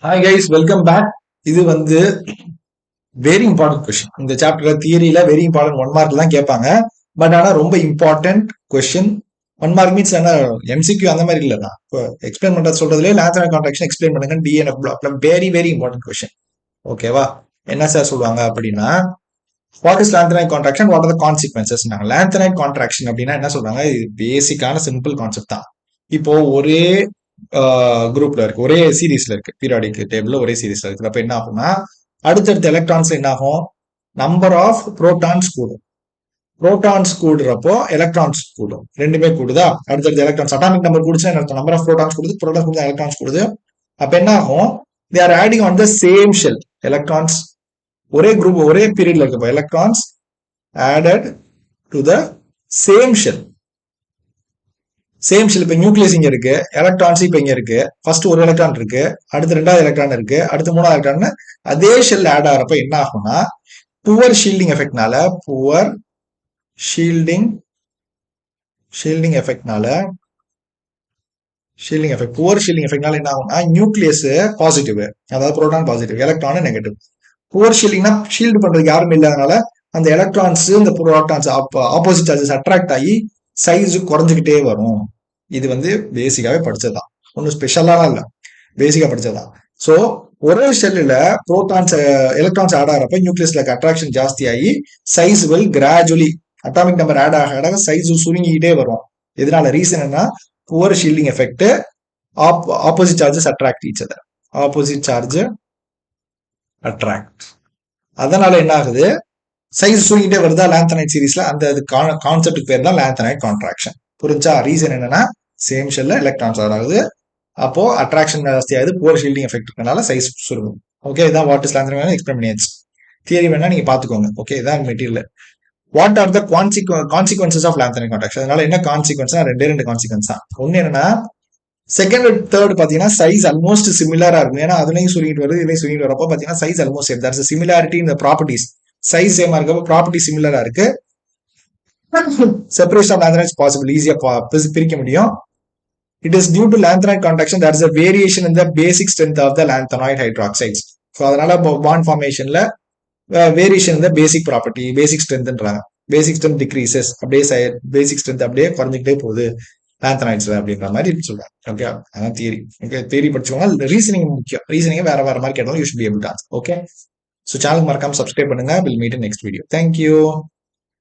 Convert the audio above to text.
Hi guys, welcome back. இது வந்து very important question. இந்த சாப்டர்ல தியரியில வெரி இம்பார்ட்டன்ட் 1 மார்க் தான் கேட்பாங்க. பட் ஆனா ரொம்ப இம்பார்ட்டன்ட் கொஸ்டின். 1 மார்க் மீன்ஸ் என்ன, எம்சிக்யூ அந்த மாதிரி இல்ல தான். எக்ஸ்பிளைன் பண்றது சொல்றதுலேயே லேத்தரல் கான்ட்ராக்ஷன் எக்ஸ்பிளைன் பண்ணுங்க டிஎன்எஃப் பிளாக்ல வெரி வெரி இம்பார்ட்டன்ட் கொஸ்டின். ஓகேவா? என்ன சார் சொல்லுவாங்க அப்படின்னா, what is lanthanide contraction, what are the consequences. Lanthanide contraction அப்படின்னா என்ன சொல்றாங்க, இது பேசிக்கான சிம்பிள் கான்செப்ட் தான். இப்போ ஒரே குரூப்ல இருக்கு, ஒரே சீரீஸ்ல இருக்கு, பீரியாடிக் டேபிள்ல ஒரே சீரீஸ்ல இருக்கு. அப்ப என்ன ஆகும்னா, அடுத்தடுத்த எலக்ட்ரான்ஸ் என்ன ஆகும், நம்பர் ஆஃப் புரோட்டான்ஸ் கூடும். புரோட்டான்ஸ் கூடுறப்போ எலக்ட்ரான்ஸ் கூடும், ரெண்டுமே கூடுதா. அடுத்தடுத்த எலக்ட்ரான்ஸ் அட்டாமிக் நம்பர் கூடுச்சுன்னா நம்பர் ஆஃப் புரோட்டான்ஸ் கூடுது, புரோட்டான்ஸ் கூடுது, எலக்ட்ரான்ஸ் கூடுது. அப்ப என்ன ஆகும், they are adding on the same shell. Electrons ஒரே குரூப் ஒரே பீரியட்ல இருக்கப்போ electrons added to the same shell. Same shell. இப்ப நியூக்ளியஸ் இங்க இருக்கு, எலக்ட்ரான்ஸ் இப்ப இங்க இருக்கு. ஃபர்ஸ்ட் ஒரு எலக்ட்ரான் இருக்கு, அடுத்து 2வது எலக்ட்ரான் இருக்கு, அடுத்து 3வது எலக்ட்ரான். அதே ஷெல் ஆட் ஆகிறப்ப என்ன ஆகும்னா, புவர் ஷீல்டிங் எஃபெக்ட்னால புவர் ஷீல்டிங் ஷீல்டிங் எஃபெக்ட்னால புவர் ஷீல்டிங் எஃபெக்ட்னால என்ன ஆகும்னா, நியூக்ளியஸ் பாசிட்டிவ், அதாவது புரோட்டான் பாசிட்டிவ், எலக்ட்ரான் நெகட்டிவ். புவர் ஷீல்டிங்னா ஷீல்டு பண்றதுக்கு யாருமே இல்லாதனால அந்த எலக்ட்ரான்ஸ் இந்த புரோட்டான்ஸ் ஆப்போசிட் சார்ஜஸ் அட்ராக்ட் ஆகி சைஸ் குறைஞ்சுக்கிட்டே வரும். இது வந்து பேசிக்காவே படிச்சதுதான், ஒன்றும் ஸ்பெஷலாலாம் இல்லை, பேசிக்கா படிச்சதுதான். ஸோ ஒரே செல்லுல புரோட்டான்ஸ் எலக்ட்ரான்ஸ் ஆட் ஆகிறப்ப நியூக்ளியஸ்ல அட்ராக்ஷன் ஜாஸ்தி ஆகி size will gradually, atomic number add ஆக சைஸ் சுருங்கிக்கிட்டே வரும். இதனால ரீசன் என்ன, poor shielding effect, opposite charges attract each other, opposite charge attract. அதனால என்ன ஆகுது, சைஸ் சுருங்கிட்டே வருதா லேந்தனைட் சீரீஸ்ல. அந்த கான்செப்ட் பேர் தான் லேந்தனைட் கான்ட்ராக்ஷன். புரிஞ்சா? ரீசன் என்னன்னா, சேம் ஷெல்ல எலக்ட்ரான்ஸ் ஆட் ஆகுது, அப்போ அட்ராக்ஷன் ஜாஸ்தி ஆகுது, புவர் ஷீல்டிங் எஃபெக்ட் இருக்கனால சைஸ் சுருங்கும். ஓகே, இதான் வாட் இஸ் லேந்தனைட் எக்ஸ்பிளைன் பண்ணியாச்சு. தியரி வேணா நீங்க பாத்துக்கோங்க. ஓகே, இதான் material. What are the consequences of lanthanide contraction. அதனால என்ன கான்சிக்வன்ஸ்னா, ரெண்டு கான்சிக்வன்ஸ் தான். ஒன்னு என்னன்னா, செகண்ட் தேர்ட் பாத்தீங்கன்னா சைஸ் ஆல்மோஸ்ட் சிமிலரா இருக்கும். ஏன்னா அதுலயும் சுருங்கிட்டு வருது, இதுலயும் சுருங்கிட்டு வரப்போ பாத்தீங்கன்னா size almost same. That's similarity இந்த ப்ராப்பர்ட்டிஸ். சைஸ் சேமா இருக்கப்போ ப்ராப்பர்ட்டி சிமிலரா இருக்கு. செப்பரேஷன் ஆஃப் லேந்தனைட்ஸ் பாசிபிள், ஈஸியா பிரிக்க முடியும். It is due to lanthanide contraction, there is a variation in the basic strength of the lanthanoid hydroxides. So அதனால bond formationல variation இந்த பேசிக் property, பேசிக் ஸ்ட்ரென்த்ன்றாங்க. பேசிக் strength decreases, அப்படியே பேசிக் strength அப்படியே குறைஞ்சிக்கிட்டே போகுது லேந்தனைட்ஸ்ல அப்படின்ற மாதிரி சொல்றாங்க. ஓகே, அதான் தியரி. ஓகே, தியரி படிச்சவங்க ரீசனிங் முக்கியம். ரீசனிங் வேற வேற மாதிரி கேட்டாலும் you should be able to answer. Okay, so channel மறக்காம சப்ஸ்கிரைப் பண்ணுங்க. Will meet in next video. Thank you.